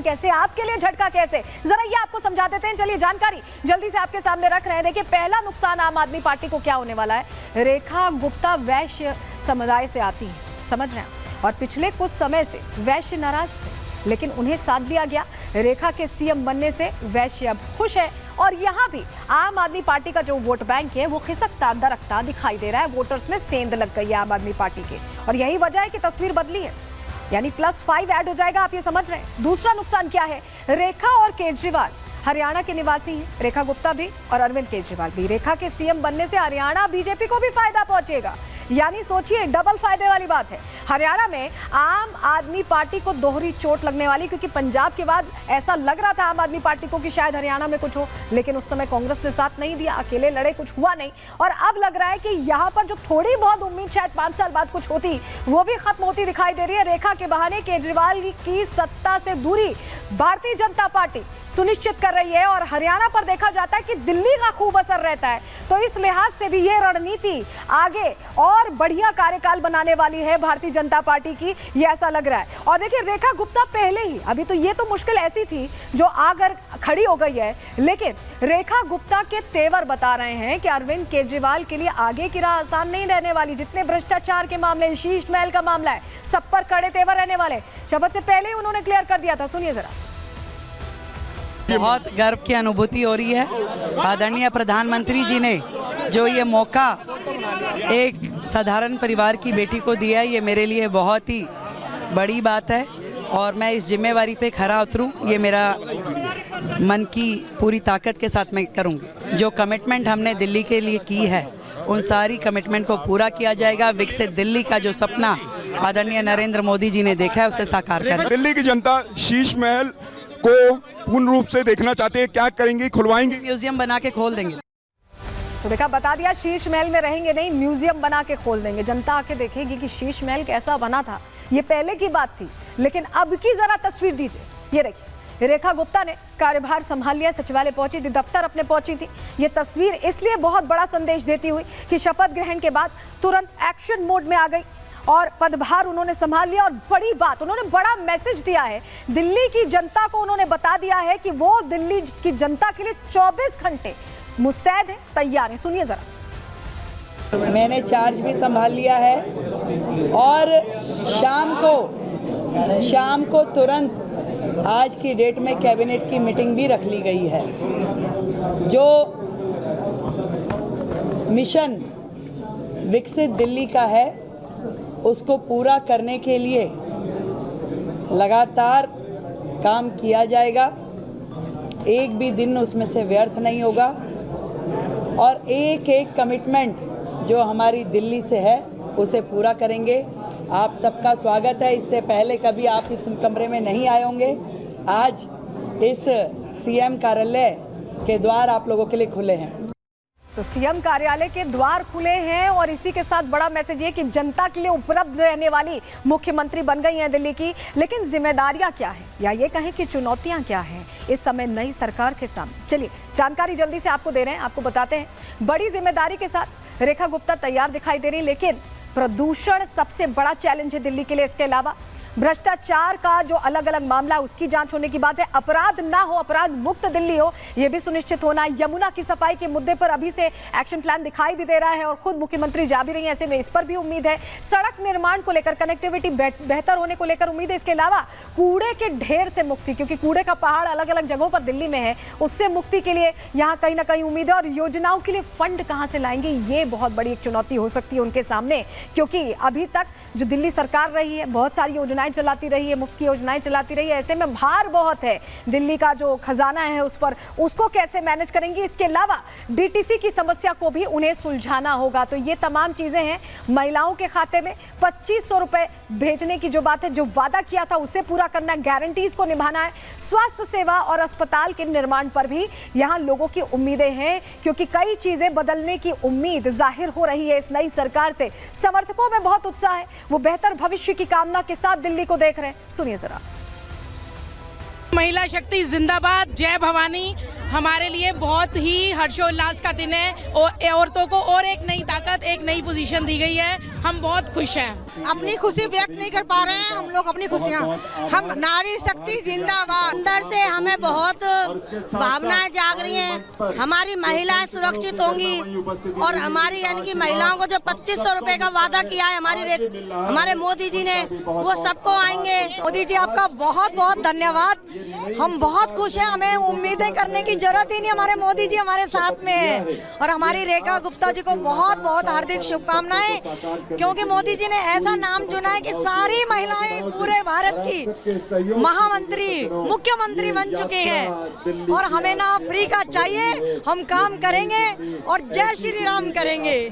कैसे, आपके लिए झटका कैसे, जरा ये आपको समझा देते हैं। चलिए जानकारी जल्दी से आपके सामने रख रहे हैं। देखिए पहला नुकसान आम आदमी पार्टी को क्या होने वाला है। रेखा गुप्ता वैश्य समुदाय से आती है, समझ रहे हैं, और पिछले कुछ समय से वैश्य नाराज थे, लेकिन उन्हें साथ दिया गया। रेखा के सीएम बनने से वैश्य अब खुश है और यहाँ भी आम आदमी पार्टी का जो वोट बैंक है वो खिसकता दरकता दिखाई दे रहा है। वोटर्स में सेंध लग गई है आम आदमी पार्टी के, और यही वजह है कि तस्वीर बदली है, यानी +5 ऐड हो जाएगा, आप ये समझ रहे हैं। दूसरा नुकसान क्या है, रेखा और केजरीवाल हरियाणा के निवासी हैं, रेखा गुप्ता भी और अरविंद केजरीवाल भी। रेखा के सीएम बनने से हरियाणा बीजेपी को भी फायदा पहुंचेगा, यानी सोचिए डबल फायदे वाली बात है। हरियाणा में आम आदमी पार्टी को दोहरी चोट लगने वाली, क्योंकि पंजाब के बाद ऐसा लग रहा था आम आदमी पार्टी को कि शायद हरियाणा में कुछ हो, लेकिन उस समय कांग्रेस ने साथ नहीं दिया, अकेले लड़े, कुछ हुआ नहीं। और अब लग रहा है कि यहाँ पर जो थोड़ी बहुत उम्मीद शायद 5 साल बाद कुछ होती, वो भी खत्म होती दिखाई दे रही है। रेखा के बहाने केजरीवाल की सत्ता से दूरी भारतीय जनता पार्टी सुनिश्चित कर रही है, और हरियाणा पर देखा जाता है कि दिल्ली का खूब असर रहता है, तो इस लिहाज से भी ये रणनीति आगे और बढ़िया कार्यकाल बनाने वाली है भारतीय जनता पार्टी की, ये ऐसा लग रहा है। और देखिए रेखा गुप्ता पहले ही, अभी तो ये तो मुश्किल ऐसी थी जो आकर खड़ी हो गई है, लेकिन रेखा गुप्ता के तेवर बता रहे हैं कि अरविंद केजरीवाल के लिए आगे की राह आसान नहीं रहने वाली। जितने भ्रष्टाचार के मामले, शीश महल का मामला है, सब पर कड़े तेवर रहने वाले। शपथ से पहले ही उन्होंने क्लियर कर दिया था, सुनिए जरा। बहुत गर्व की अनुभूति हो रही है। आदरणीय प्रधानमंत्री जी ने जो ये मौका एक साधारण परिवार की बेटी को दिया है, ये मेरे लिए बहुत ही बड़ी बात है, और मैं इस जिम्मेवारी पे खरा उतरूं, ये मेरा मन की पूरी ताकत के साथ मैं करूंगी। जो कमिटमेंट हमने दिल्ली के लिए की है, उन सारी कमिटमेंट को पूरा किया जाएगा। विकसित दिल्ली का जो सपना आदरणीय नरेंद्र मोदी जी ने देखा है, उसे साकार करें। दिल्ली की जनता शीश महल को पूर्ण रूप से देखना चाहते हैं, क्या करेंगी, खुलवाएंगे? म्यूजियम बना के खोल देंगे। तो देखा, बता दिया, शीश महल में रहेंगे नहीं, म्यूजियम बना के खोल देंगे। जनता आके देखेगी कि शीश महल कैसा बना था। ये पहले की बात थी, लेकिन अब की जरा तस्वीर दीजिए। ये देखिए, रेखा गुप्ता ने कार्यभार संभाल लिया, सचिवालय पहुंची थी, दफ्तर अपने पहुंची थी। ये तस्वीर इसलिए बहुत बड़ा संदेश देती हुई कि शपथ ग्रहण के बाद तुरंत एक्शन मोड में आ गई और पदभार उन्होंने संभाल लिया। और बड़ी बात, उन्होंने बड़ा मैसेज दिया है दिल्ली की जनता को। उन्होंने बता दिया है कि वो दिल्ली की जनता के लिए 24 घंटे मुस्तैद है, तैयार है। सुनिए जरा। मैंने चार्ज भी संभाल लिया है, और शाम को तुरंत आज की डेट में कैबिनेट की मीटिंग भी रख ली गई है। जो मिशन विकसित दिल्ली का है, उसको पूरा करने के लिए लगातार काम किया जाएगा। एक भी दिन उसमें से व्यर्थ नहीं होगा, और एक एक कमिटमेंट जो हमारी दिल्ली से है उसे पूरा करेंगे। आप सबका स्वागत है। इससे पहले कभी आप इस कमरे में नहीं आए होंगे। आज इस सीएम कार्यालय के द्वार आप लोगों के लिए खुले हैं। तो सीएम कार्यालय के द्वार खुले हैं, और इसी के साथ बड़ा मैसेज ये कि जनता के लिए उपलब्ध रहने वाली मुख्यमंत्री बन गई हैं दिल्ली की। लेकिन जिम्मेदारियां क्या है, या ये कहें कि चुनौतियां क्या हैं इस समय नई सरकार के सामने। चलिए जानकारी जल्दी से आपको दे रहे हैं, आपको बताते हैं। बड़ी जिम्मेदारी के साथ रेखा गुप्ता तैयार दिखाई दे रही, लेकिन प्रदूषण सबसे बड़ा चैलेंज है दिल्ली के लिए। इसके अलावा भ्रष्टाचार का जो अलग अलग मामला, उसकी जांच होने की बात है। अपराध ना हो, अपराध मुक्त दिल्ली हो, यह भी सुनिश्चित होना। यमुना की सफाई के मुद्दे पर अभी से एक्शन प्लान दिखाई भी दे रहा है, और खुद मुख्यमंत्री जा भी रही हैं, ऐसे में इस पर भी उम्मीद है। सड़क निर्माण को लेकर, कनेक्टिविटी बेहतर होने को लेकर उम्मीद है। इसके अलावा कूड़े के ढेर से मुक्ति, क्योंकि कूड़े का पहाड़ अलग अलग जगहों पर दिल्ली में है, उससे मुक्ति के लिए यहाँ कहीं ना कहीं उम्मीद है। और योजनाओं के लिए फंड कहाँ से लाएंगे, ये बहुत बड़ी एक चुनौती हो सकती है उनके सामने, क्योंकि अभी तक जो दिल्ली सरकार रही है, बहुत सारी योजनाएं चलाती रही है, मुफ्त की योजनाएं चलाती रही है। ऐसे में भार बहुत है दिल्ली का जो खजाना है उस पर, उसको कैसे मैनेज करेंगी। इसके अलावा डीटीसी की समस्या को भी उन्हें सुलझाना होगा। तो ये तमाम चीजें हैं। महिलाओं के खाते में 2500 रुपए भेजने की जो बात है, जो वादा किया था उसे पूरा करना, गारंटीज को निभाना है। स्वास्थ्य सेवा और अस्पताल के निर्माण पर भी यहाँ लोगों की उम्मीदें हैं, क्योंकि कई चीजें बदलने की उम्मीद जाहिर हो रही है इस नई सरकार से। समर्थकों में बहुत उत्साह है, वो बेहतर भविष्य की कामना के साथ दिल्ली को देख रहे हैं। सुनिए जरा। महिला शक्ति जिंदाबाद, जय भवानी। हमारे लिए बहुत ही हर्षोल्लास का दिन है। औरतों को और एक नई ताकत, एक नई पोजीशन दी गई है। हम बहुत खुश हैं। अपनी खुशी व्यक्त नहीं कर पा रहे हैं हम लोग अपनी खुशियाँ। हम नारी शक्ति जिंदाबाद। अंदर से हमें बहुत भावनाएं जाग रही हैं। हमारी महिलाएं सुरक्षित होंगी और हमारी यानी कि महिलाओं को जो 2500 रुपए का वादा किया है हमारे मोदी जी ने, वो सबको आएंगे। मोदी जी आपका बहुत बहुत धन्यवाद। हम बहुत खुश हैं। हमें उम्मीदें करने की जरूरत ही नहीं, हमारे मोदी जी हमारे साथ में है। और हमारी रेखा गुप्ता जी को बहुत बहुत हार्दिक शुभकामनाएं, क्योंकि मोदी जी ने ऐसा नाम चुना है कि सारी महिलाएं पूरे भारत की महामंत्री, मुख्यमंत्री बन चुके हैं। और हमें ना फ्री का चाहिए, हम काम करेंगे और जय श्री राम करेंगे।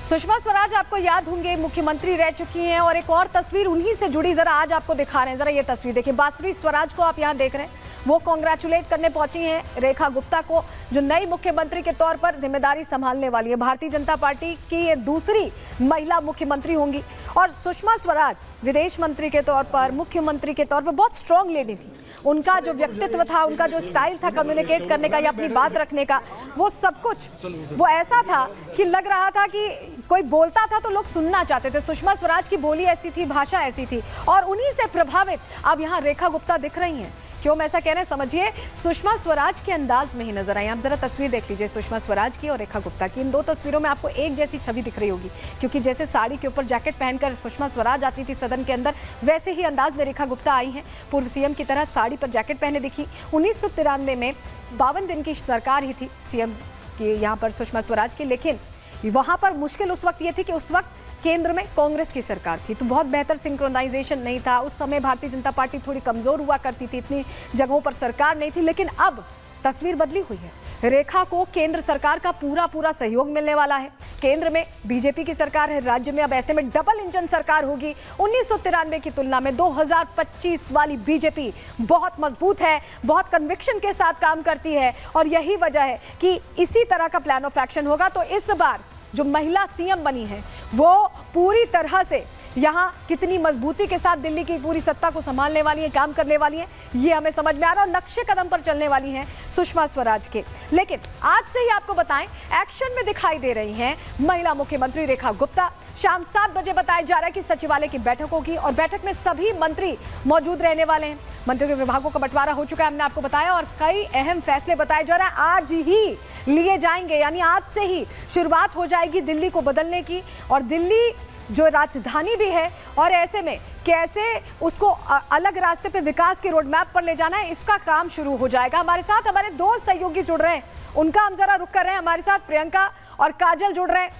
सुषमा स्वराज आपको याद होंगे मुख्यमंत्री रह चुकी हैं और एक और तस्वीर उन्हीं से जुड़ी जरा आज आपको दिखा रहे हैं। जरा ये तस्वीर देखिए, बांसुरी स्वराज को आप यहाँ देख रहे हैं। वो कांग्रेचुलेट करने पहुंची हैं रेखा गुप्ता को, जो नई मुख्यमंत्री के तौर पर जिम्मेदारी संभालने वाली है। भारतीय जनता पार्टी की ये दूसरी महिला मुख्यमंत्री होंगी। और सुषमा स्वराज विदेश मंत्री के तौर पर, मुख्यमंत्री के तौर पर बहुत स्ट्रांग लेडी थी। उनका जो व्यक्तित्व था, उनका जो स्टाइल था कम्युनिकेट करने का या अपनी बात रखने का, वो सब कुछ वो ऐसा था कि लग रहा था कि कोई बोलता था तो लोग सुनना चाहते थे। सुषमा स्वराज की बोली ऐसी थी, भाषा ऐसी थी, और उन्हीं से प्रभावित अब यहाँ रेखा गुप्ता दिख रही हैं। क्यों मैं ऐसा कह रहे हैं समझिए, सुषमा स्वराज के अंदाज में ही नजर आई। आप जरा तस्वीर देख लीजिए सुषमा स्वराज की और रेखा गुप्ता की। इन दो तस्वीरों में आपको एक जैसी छवि दिख रही होगी, क्योंकि जैसे साड़ी के ऊपर जैकेट पहनकर सुषमा स्वराज आती थी सदन के अंदर, वैसे ही अंदाज में रेखा गुप्ता आई हैं। पूर्व सीएम की तरह साड़ी पर जैकेट पहने दिखी। 1993 में 52 दिन की सरकार ही थी सीएम की यहाँ पर सुषमा स्वराज की, लेकिन वहाँ पर मुश्किल उस वक्त ये थी कि उस वक्त केंद्र में कांग्रेस की सरकार थी, तो बहुत बेहतर सिंक्रोनाइजेशन नहीं था। उस समय भारतीय जनता पार्टी थोड़ी कमजोर हुआ करती थी, इतनी जगहों पर सरकार नहीं थी। लेकिन अब तस्वीर बदली हुई है। रेखा को केंद्र सरकार का पूरा सहयोग मिलने वाला है। केंद्र में बीजेपी की सरकार है, राज्य में अब ऐसे में डबल इंजन सरकार होगी। 1993 की तुलना में 2025 वाली बीजेपी बहुत मजबूत है, बहुत कन्विक्शन के साथ काम करती है, और यही वजह है कि इसी तरह का प्लान ऑफ एक्शन होगा। तो इस बार जो महिला सीएम बनी है वो पूरी तरह से यहाँ कितनी मजबूती के साथ दिल्ली की पूरी सत्ता को संभालने वाली है, काम करने वाली है, ये हमें समझ में आ रहा है। और नक्शे कदम पर चलने वाली हैं सुषमा स्वराज के। लेकिन आज से ही आपको बताएं, एक्शन में दिखाई दे रही हैं महिला मुख्यमंत्री रेखा गुप्ता। शाम 7 बजे बताया जा रहा है कि सचिवालय की बैठक होगी और बैठक में सभी मंत्री मौजूद रहने वाले हैं। मंत्रियों के विभागों का बंटवारा हो चुका है, हमने आपको बताया, और कई अहम फैसले बताए जा रहे हैं आज ही लिए जाएंगे। यानी आज से ही शुरुआत हो जाएगी दिल्ली को बदलने की, और दिल्ली जो राजधानी भी है, और ऐसे में कैसे उसको अलग रास्ते पे विकास के रोड मैप पर ले जाना है, इसका काम शुरू हो जाएगा। हमारे साथ हमारे दो सहयोगी जुड़ रहे हैं, उनका हम जरा रुख कर रहे हैं। हमारे साथ प्रियंका और काजल जुड़ रहे हैं।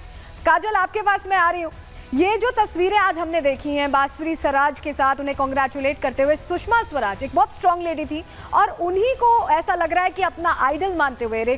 काजल, आपके पास मैं आ रही हूँ। ये जो तस्वीरें आज हमने देखी हैं बांसुरी स्वराज के साथ उन्हें कांग्रेचुलेट करते हुए, सुषमा स्वराज एक बहुत स्ट्रांग लेडी थी और उन्हीं को ऐसा लग रहा है कि अपना आइडल मानते हुए